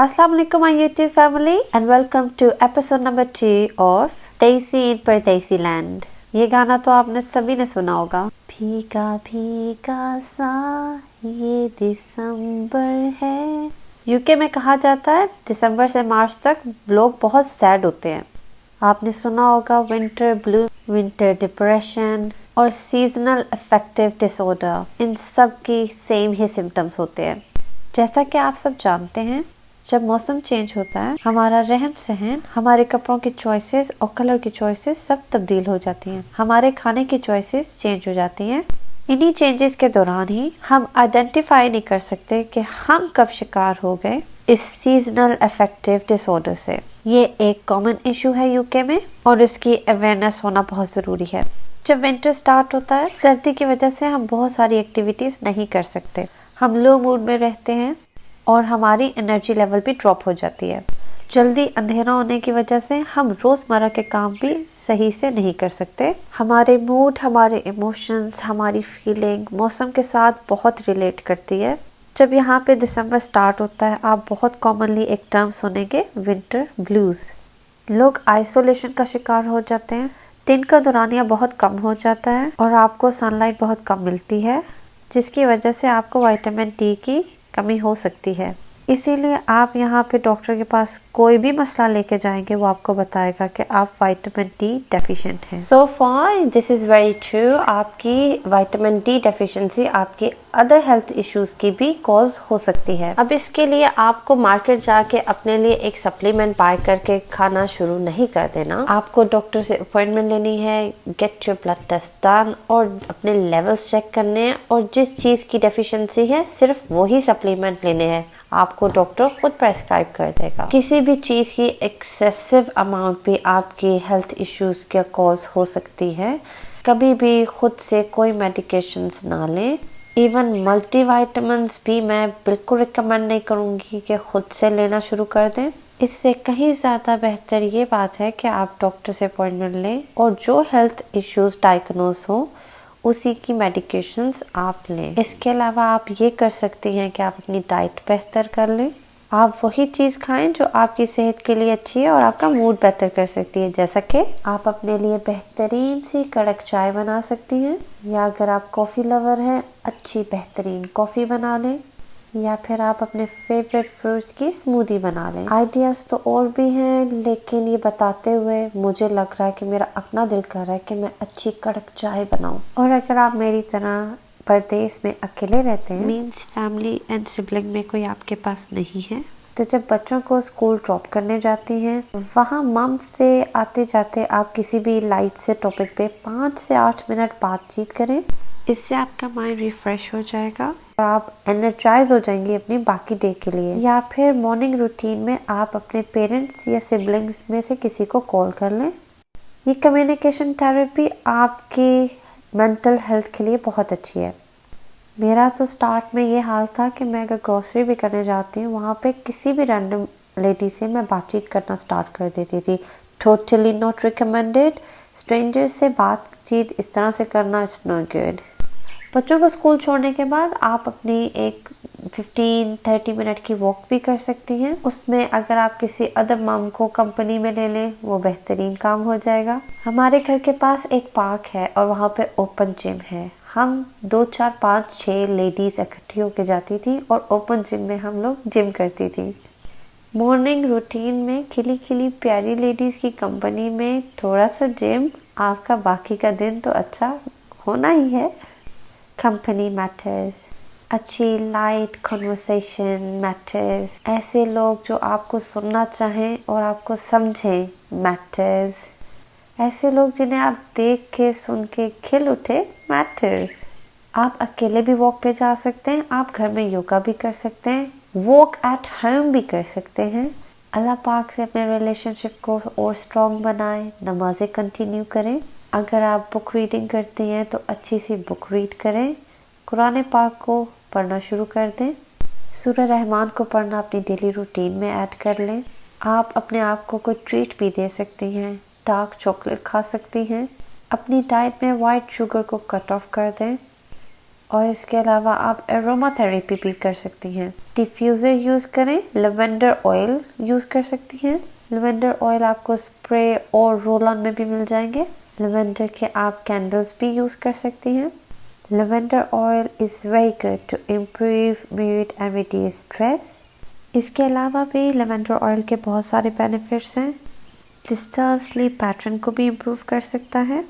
Assalamu alaikum my YouTube family and welcome to episode number 2 of Desi in Pardesi Land। ये गाना तो आपने सभी ने सुना होगा। भीगा भीगा सा ये दिसंबर है। यूके में कहा जाता है दिसंबर से मार्च तक लोग बहुत सैड होते हैं। आपने सुना होगा विंटर ब्लू, विंटर डिप्रेशन और सीजनल अफेक्टिव डिसऑर्डर, इन सब की सेम ही सिम्टम्स होते हैं। जैसा कि आप सब जानते हैं, जब मौसम चेंज होता है हमारा रहन सहन, हमारे कपड़ों की चॉइसेस और कलर की चॉइसेस सब तब्दील हो जाती हैं। हमारे खाने की चॉइसेस चेंज हो जाती हैं। इन्हीं चेंजेस के दौरान ही हम आइडेंटिफाई नहीं कर सकते कि हम कब शिकार हो गए इस सीजनल अफेक्टिव डिसऑर्डर से। ये एक कॉमन इशू है यूके में और इसकी अवेयरनेस होना बहुत ज़रूरी है। जब विंटर स्टार्ट होता है, सर्दी की वजह से हम बहुत सारी एक्टिविटीज़ नहीं कर सकते। हम लो मूड में रहते हैं और हमारी एनर्जी लेवल भी ड्रॉप हो जाती है। जल्दी अंधेरा होने की वजह से हम रोज़मर्रा के काम भी सही से नहीं कर सकते। हमारे मूड, हमारे इमोशंस, हमारी फीलिंग मौसम के साथ बहुत रिलेट करती है। जब यहाँ पे दिसंबर स्टार्ट होता है, आप बहुत कॉमनली एक टर्म सुनेंगे, विंटर ब्लूज़। लोग आइसोलेशन का शिकार हो जाते हैं। दिन का दौरानिया बहुत कम हो जाता है और आपको सनलाइट बहुत कम मिलती है, जिसकी वजह से आपको विटामिन डी की कमी हो सकती है। इसीलिए आप यहाँ पे डॉक्टर के पास कोई भी मसला लेके जाएंगे, वो आपको बताएगा कि आप विटामिन डी डेफिशिएंट हैं। So for this is very true. आपकी विटामिन डी डेफिशिएंसी आपकी अदर हेल्थ इश्यूज की भी कॉज हो सकती है। अब इसके लिए आपको मार्केट जाके अपने लिए एक सप्लीमेंट बाय करके खाना शुरू नहीं कर देना। आपको डॉक्टर से अपॉइंटमेंट लेनी है, get your blood test done और अपने लेवल्स चेक करने हैं, और जिस चीज़ की डेफिशिएंसी है सिर्फ वही सप्लीमेंट लेने हैं। आपको डॉक्टर खुद प्रेस्क्राइब कर देगा। किसी भी चीज़ की एक्सेसिव अमाउंट भी आपकी हेल्थ इश्यूज का कॉज हो सकती है। कभी भी खुद से कोई मेडिकेशंस ना लें। इवन मल्टीविटामिन्स भी मैं बिल्कुल रिकमेंड नहीं करूँगी कि खुद से लेना शुरू कर दें। इससे कहीं ज़्यादा बेहतर ये बात है कि आप डॉक्टर से अपॉइंटमेंट लें और जो हेल्थ इश्यूज डायग्नोज हो उसी की मेडिकेशंस आप लें। इसके अलावा आप ये कर सकती हैं कि आप अपनी डाइट बेहतर कर लें। आप वही चीज़ खाएं जो आपकी सेहत के लिए अच्छी है और आपका मूड बेहतर कर सकती है। जैसा कि आप अपने लिए बेहतरीन सी कड़क चाय बना सकती हैं, या अगर आप कॉफ़ी लवर हैं, अच्छी बेहतरीन कॉफ़ी बना लें, या फिर आप अपने फेवरेट फ्रूट्स की स्मूदी बना लें। आइडियाज़ तो और भी हैं, लेकिन ये बताते हुए मुझे लग रहा है कि मेरा अपना दिल कर रहा है कि मैं अच्छी कड़क चाय बनाऊं। और अगर आप मेरी तरह परदेश में अकेले रहते हैं, मीन्स फैमिली एंड सिबलिंग में कोई आपके पास नहीं है, तो जब बच्चों को स्कूल ड्रॉप करने जाती हैं, वहाँ मम से आते जाते आप किसी भी लाइट से टॉपिक पे 5 से 8 मिनट बातचीत करें। इससे आपका माइंड रिफ्रेश हो जाएगा और आप एनर्जाइज हो जाएंगे अपनी बाकी डे के लिए। या फिर मॉर्निंग रूटीन में आप अपने पेरेंट्स या सिबलिंग्स में से किसी को कॉल कर लें। ये कम्युनिकेशन थेरेपी आपकी मेंटल हेल्थ के लिए बहुत अच्छी है। मेरा तो स्टार्ट में ये हाल था कि मैं अगर ग्रोसरी भी करने जाती हूँ, वहाँ पे किसी भी रैंडम लेडी से मैं बातचीत करना स्टार्ट कर देती थी। Totally not recommended. स्ट्रेंजर से बातचीत इस तरह से करना इट्स नॉट गुड। बच्चों को स्कूल छोड़ने के बाद आप अपनी एक 15-30 मिनट की वॉक भी कर सकती हैं। उसमें अगर आप किसी अदर मम को कंपनी में ले लें, वो बेहतरीन काम हो जाएगा। हमारे घर के पास एक पार्क है और वहाँ पे ओपन जिम है। हम 2, 4, 5, 6 लेडीज़ इकट्ठी होकर जाती थी और ओपन जिम में हम लोग जिम करती थी। मॉर्निंग रूटीन में खिली खिली प्यारी लेडीज़ की कंपनी में थोड़ा सा जिम, आपका बाकी का दिन तो अच्छा होना ही है। Company matters. अच्छी लाइट कन्वर्सेशन मैटर्स। ऐसे लोग जो आपको सुनना चाहें और आपको समझें मैटर्स। ऐसे लोग जिन्हें आप देख के सुन के खिल उठे मैटर्स। आप अकेले भी वॉक पे जा सकते हैं, आप घर में योगा भी कर सकते हैं, वॉक एट होम भी कर सकते हैं। अल्लाह पाक से अपने रिलेशनशिप को और स्ट्रॉन्ग बनाएं, नमाज़ें कंटिन्यू करें। अगर आप बुक रीडिंग करती हैं तो अच्छी सी बुक रीड करें। कुरान पाक को पढ़ना शुरू कर दें। सूरह रहमान को पढ़ना अपनी डेली रूटीन में ऐड कर लें। आप अपने आप को कोई ट्रीट भी दे सकती हैं, डार्क चॉकलेट खा सकती हैं। अपनी डाइट में वाइट शुगर को कट ऑफ कर दें और इसके अलावा आप एरोमा थेरेपी भी कर सकती हैं। डिफ्यूज़र यूज़ करें, लेवेंडर ऑयल यूज़ कर सकती हैं। लेवेंडर ऑयल आपको स्प्रे और रोल ऑन में भी मिल जाएंगे। लेवेंडर के आप कैंडल्स भी यूज़ कर सकती हैं। Lavender oil is very good to improve mood and reduce stress. इसके अलावा भी लेवेंडर ऑयल के बहुत सारे बेनिफिट्स हैं। डिस्टर्ब स्लीप पैटर्न को भी इम्प्रूव कर सकता है।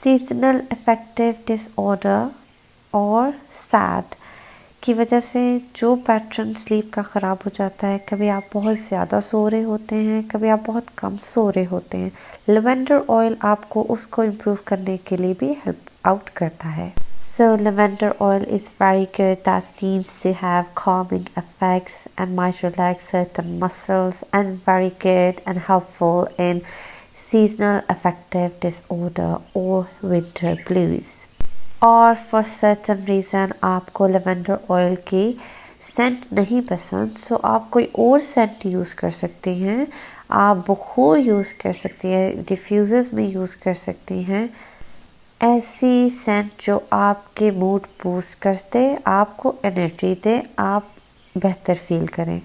सीजनल अफेक्टिव डिसऑर्डर और सैड की वजह से जो पैटर्न स्लीप का ख़राब हो जाता है, कभी आप बहुत ज़्यादा सो रहे होते हैं, कभी आप बहुत कम सो रहे होते हैं, लेवेंडर ऑयल आपको उसको इम्प्रूव करने के लिए भी हेल्प आउट करता है। So lavender oil is very good. That seems to have calming effects and might relax certain muscles and very good and helpful in seasonal affective disorder or winter blues. और for certain reason आपको lavender oil की Saint नहीं पसंद, सो आप कोई और Saint use कर सकती हैं। आप बखूर यूज़ कर सकती हैं, डिफ्यूज़र्स में यूज़ कर सकती हैं। ऐसी सेंट जो आपके मूड बूस्ट कर दे, आपको एनर्जी दे, आप बेहतर फील करें।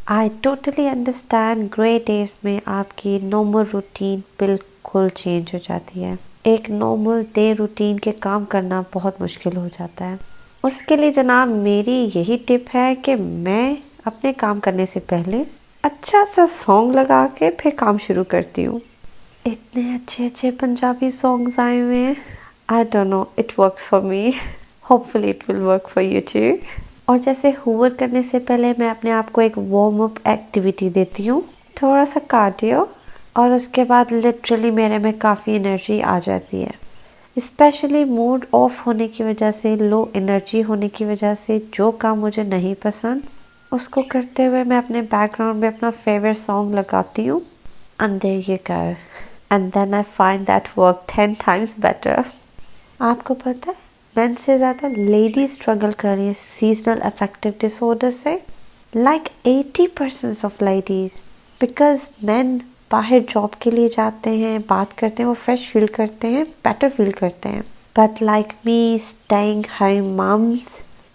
I totally understand grey days में आपकी नॉर्मल रूटीन बिल्कुल चेंज हो जाती है। एक नॉर्मल डे रूटीन के काम करना बहुत मुश्किल हो जाता है। उसके लिए जनाब मेरी यही टिप है कि मैं अपने काम करने से पहले अच्छा सा सॉन्ग लगा के फिर काम शुरू करती हूँ। इतने अच्छे अच्छे पंजाबी सॉन्ग्स आए हुए हैं। I don't know, it works for me, hopefully it will work for you too. और जैसे हूवर करने से पहले मैं अपने आप को एक वार्म अप एक्टिविटी देती हूँ, थोड़ा सा कार्डियो, और उसके बाद लिटरली मेरे में काफ़ी एनर्जी आ जाती है। स्पेशली मूड ऑफ होने की वजह से, लो एनर्जी होने की वजह से जो काम मुझे नहीं पसंद उसको करते हुए मैं अपने बैकग्राउंड में अपना फेवरेट सॉन्ग लगाती हूँ। And there you go. And then I find that work 10 times better. आपको पता है मेन से ज़्यादा लेडी स्ट्रगल कर रही है सीजनल अफेक्टिव डिसऑर्डर से। Like 80% of ladies, because main बाहर जॉब के लिए जाते हैं, बात करते हैं, वो फ्रेश फील करते हैं, बेटर फील करते हैं। But like me staying home mums,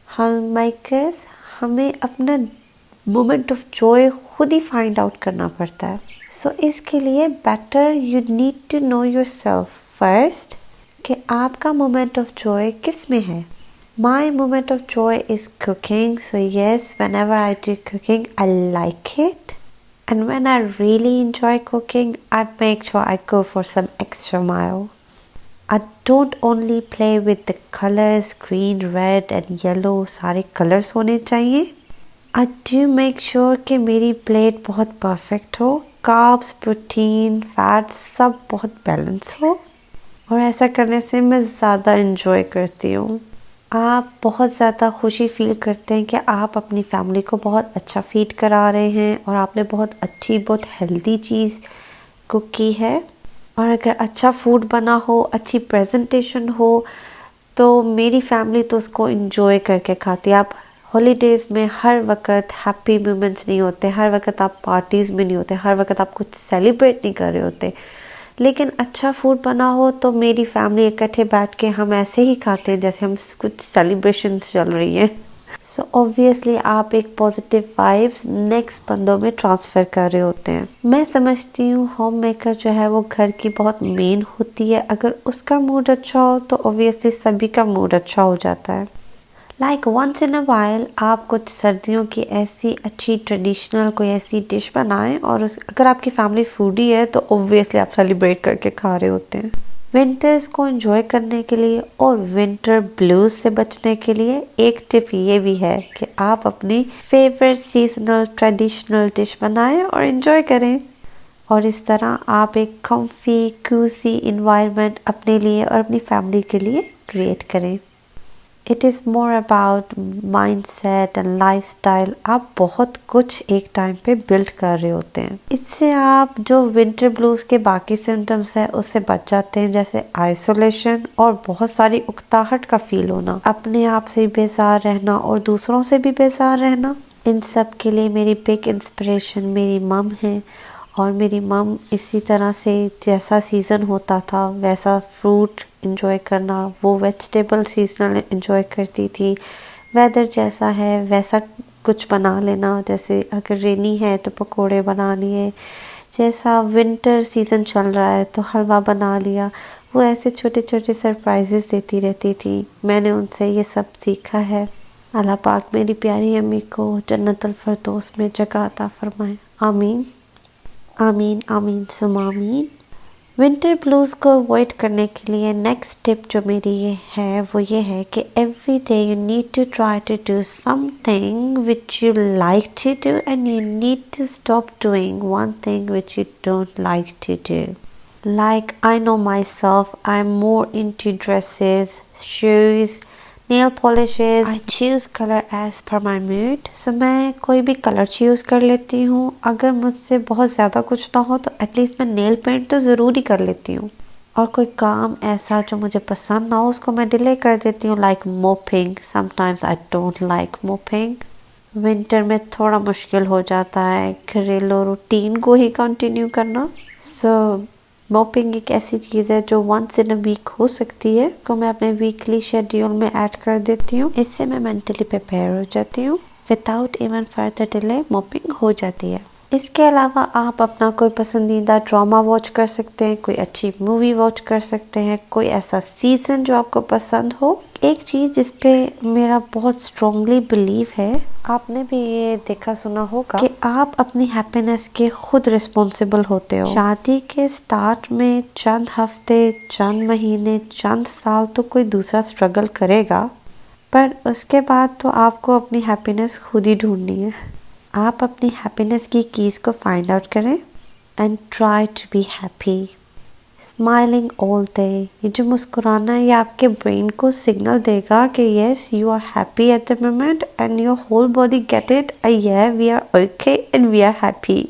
home makers, हमें अपना मोमेंट ऑफ जॉय खुद ही फाइंड आउट करना पड़ता है। सो इसके लिए better you need to know yourself first कि आपका मोमेंट ऑफ जॉय किस में है। My moment of joy is cooking, so yes, whenever I do cooking I like it, and when I really enjoy cooking I make sure I go for some extra mile. I don't only play with the colors, green, red and yellow, सारे colors होने चाहिए। I do make sure कि मेरी plate बहुत perfect हो, carbs, protein, fats सब बहुत balance हो, और ऐसा करने से मैं ज़्यादा इन्जॉय करती हूँ। आप बहुत ज़्यादा खुशी फील करते हैं कि आप अपनी फैमिली को बहुत अच्छा फीड करा रहे हैं और आपने बहुत अच्छी, बहुत हेल्दी चीज़ कुक की है। और अगर अच्छा फूड बना हो, अच्छी प्रेजेंटेशन हो, तो मेरी फैमिली तो उसको इन्जॉय करके खाती है। आप हॉलीडेज़ में हर वक्त हैप्पी मोमेंट्स नहीं होते, हर वक्त आप पार्टीज़ में नहीं होते, हर वक्त आप कुछ सेलिब्रेट नहीं कर रहे होते, लेकिन अच्छा फूड बना हो तो मेरी फैमिली इकट्ठे बैठ के हम ऐसे ही खाते हैं जैसे हम कुछ सेलिब्रेशंस चल रही हैं। सो ऑब्वियसली आप एक पॉजिटिव वाइब्स नेक्स्ट बंदों में ट्रांसफ़र कर रहे होते हैं। मैं समझती हूँ होम मेकर जो है वो घर की बहुत मेन होती है। अगर उसका मूड अच्छा हो तो ऑब्वियसली सभी का मूड अच्छा हो जाता है। Like once in a while आप कुछ सर्दियों की ऐसी अच्छी ट्रेडिशनल कोई ऐसी डिश बनाएं, और अगर आपकी फैमिली फूडी है तो ऑब्वियसली आप सेलिब्रेट करके खा रहे होते हैं। विंटर्स को एंजॉय करने के लिए और विंटर ब्लूज से बचने के लिए एक टिप ये भी है कि आप अपनी फेवरेट सीजनल ट्रेडिशनल डिश बनाएं और एंजॉय करें, और इस तरह आप एक कम्फी कूसी इन्वायरमेंट अपने लिए और अपनी फैमिली के लिए क्रिएट करें। It is more about mindset and lifestyle. आप बहुत कुछ एक टाइम पे बिल्ड कर रहे होते हैं। इससे आप जो विंटर ब्लूज के बाकी सिम्टम्स है उससे बच जाते हैं, जैसे आइसोलेशन और बहुत सारी उकताहट का फील होना, अपने आप से बेजार रहना और दूसरों से भी बेजार रहना। इन सब के लिए मेरी बिग इंस्पिरेशन मेरी मम है, और मेरी मम इसी तरह से जैसा सीज़न होता था वैसा फ्रूट इंजॉय करना, वो वेजिटेबल सीजनल इंजॉय करती थी। वेदर जैसा है वैसा कुछ बना लेना, जैसे अगर रेनी है तो पकोड़े बना लिए, जैसा विंटर सीज़न चल रहा है तो हलवा बना लिया। वो ऐसे छोटे छोटे सरप्राइजेस देती रहती थी। मैंने उनसे ये सब सीखा है। अल्लाह पाक मेरी प्यारी अम्मी को जन्नतुल फिरदौस में जगह अता फरमाए। आमीन आमीन आमीन सुम आमीन। विंटर ब्लूज़ को अवॉइड करने के लिए नेक्स्ट टिप जो मेरी ये है कि every day you need to try to do something which you like to do and you need to stop doing one thing which you don't like to do. Like I know myself, I'm more into dresses, shoes, nail polishes. I choose color as per my mood. So मैं कोई भी colour choose कर लेती हूँ। अगर मुझसे बहुत ज़्यादा कुछ ना हो तो एटलीस्ट मैं नेल पेंट तो ज़रूर ही कर लेती हूँ। और कोई काम ऐसा जो मुझे पसंद ना हो उसको मैं डिले कर देती हूँ। Like mopping, sometimes I don't like mopping. Winter में थोड़ा मुश्किल हो जाता है घरेलू रूटीन को ही कंटिन्यू करना। मोपिंग एक ऐसी चीज़ है जो वंस इन अ वीक हो सकती है, तो मैं अपने वीकली शेड्यूल में ऐड कर देती हूँ। इससे मैं मेंटली प्रिपेयर हो जाती हूँ। Without even further delay mopping हो जाती है। इसके अलावा आप अपना कोई पसंदीदा ड्रामा वॉच कर सकते हैं, कोई अच्छी मूवी वॉच कर सकते हैं, कोई ऐसा सीज़न जो आपको पसंद हो। एक चीज़ जिस पे मेरा बहुत स्ट्रॉन्गली बिलीव है, आपने भी ये देखा सुना होगा कि आप अपनी हैप्पीनेस के खुद रिस्पॉन्सिबल होते हो। शादी के स्टार्ट में चंद हफ्ते, चंद महीने, चंद साल तो कोई दूसरा स्ट्रगल करेगा, पर उसके बाद तो आपको अपनी हैप्पीनेस खुद ही ढूंढनी है। आप अपनी हैप्पीनेस की कीज़ को फाइंड आउट करें and try to be happy, smiling all day. ये जो मुस्कुराना है ये आपके ब्रेन को सिग्नल देगा कि yes you are happy at the moment and your whole body get it, yeah we are okay and we are happy.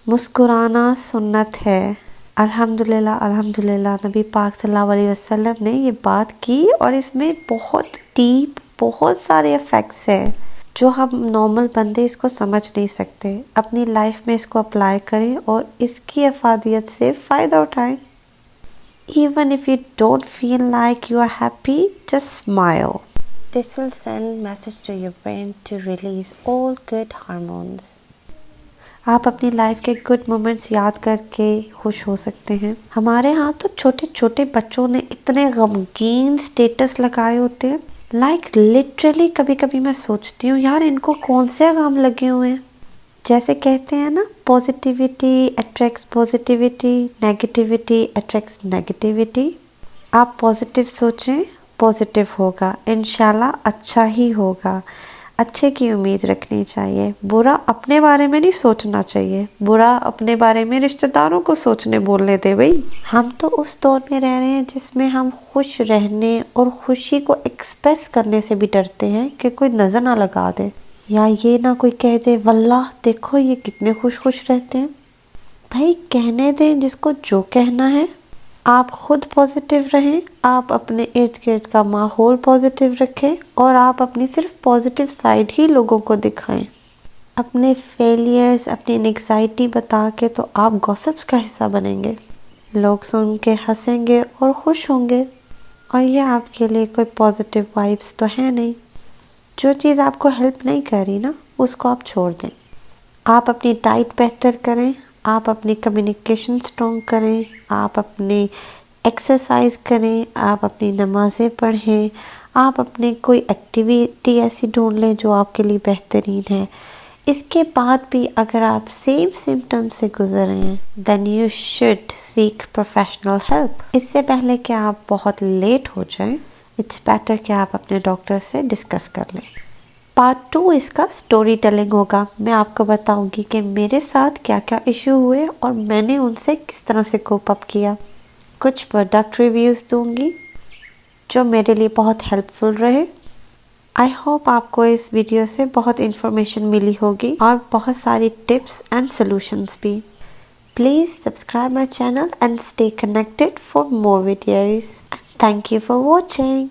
मुस्कुराना सुन्नत है। अल्हम्दुलिल्लाह अल्हम्दुलिल्लाह नबी पाक सल्लल्लाहु अलैहि वसल्लम ने ये बात की और इसमें बहुत डीप बहुत सारे इफ़ेक्ट्स हैं जो हम नॉर्मल बंदे इसको समझ नहीं सकते। अपनी लाइफ में इसको अप्लाई करें और इसकी अफादियत से फ़ायदा उठाएं। Even if you don't feel like you are happy, just smile. This will send message to your brain to release all good hormones. आप अपनी लाइफ के गुड मोमेंट्स याद करके खुश हो सकते हैं। हमारे यहाँ तो छोटे छोटे बच्चों ने इतने गमगीन स्टेटस लगाए होते हैं। लाइक लिटरली कभी कभी मैं सोचती हूँ यार इनको कौन से गम लगे हुए हैं। जैसे कहते हैं ना, positivity attracts positivity, negativity attracts negativity. आप पॉजिटिव सोचें, पॉजिटिव होगा, इंशाल्लाह अच्छा ही होगा। अच्छे की उम्मीद रखनी चाहिए। बुरा अपने बारे में नहीं सोचना चाहिए। बुरा अपने बारे में रिश्तेदारों को सोचने बोलने दे भाई। हम तो उस दौर में रह रहे हैं जिसमें हम खुश रहने और खुशी को एक्सप्रेस करने से भी डरते हैं कि कोई नज़र ना लगा दे या ये ना कोई कह दे वल्लाह देखो ये कितने खुश खुश रहते हैं। भाई कहने दें जिसको जो कहना है। आप खुद पॉजिटिव रहें, आप अपने इर्द गिर्द का माहौल पॉजिटिव रखें और आप अपनी सिर्फ पॉजिटिव साइड ही लोगों को दिखाएं। अपने फेलियर्स, अपनी एंग्जाइटी बता के तो आप गॉसिप्स का हिस्सा बनेंगे। लोग सुन के हंसेंगे और खुश होंगे और ये आपके लिए कोई पॉजिटिव वाइब्स तो है नहीं। जो चीज़ आपको हेल्प नहीं कर रही ना उसको आप छोड़ दें। आप अपनी डाइट बेहतर करें, आप अपनी कम्युनिकेशन स्ट्रॉन्ग करें, आप अपनी एक्सरसाइज करें, आप अपनी नमाज़ें पढ़ें, आप अपने कोई एक्टिविटी ऐसी ढूंढ लें जो आपके लिए बेहतरीन है। इसके बाद भी अगर आप सेम सिम्टम से गुजर रहे हैं then you should seek professional help. इससे पहले कि आप बहुत लेट हो जाएं, इट्स बेटर कि आप अपने डॉक्टर से डिस्कस कर लें। पार्ट 2 इसका स्टोरी टेलिंग होगा। मैं आपको बताऊंगी कि मेरे साथ क्या क्या इशू हुए और मैंने उनसे किस तरह से कोप अप किया। कुछ प्रोडक्ट रिव्यूज़ दूंगी जो मेरे लिए बहुत हेल्पफुल रहे। आई होप आपको इस वीडियो से बहुत इन्फॉर्मेशन मिली होगी और बहुत सारी टिप्स एंड सॉल्यूशंस भी। Please subscribe my channel and stay connected for more videos. Thank you for watching.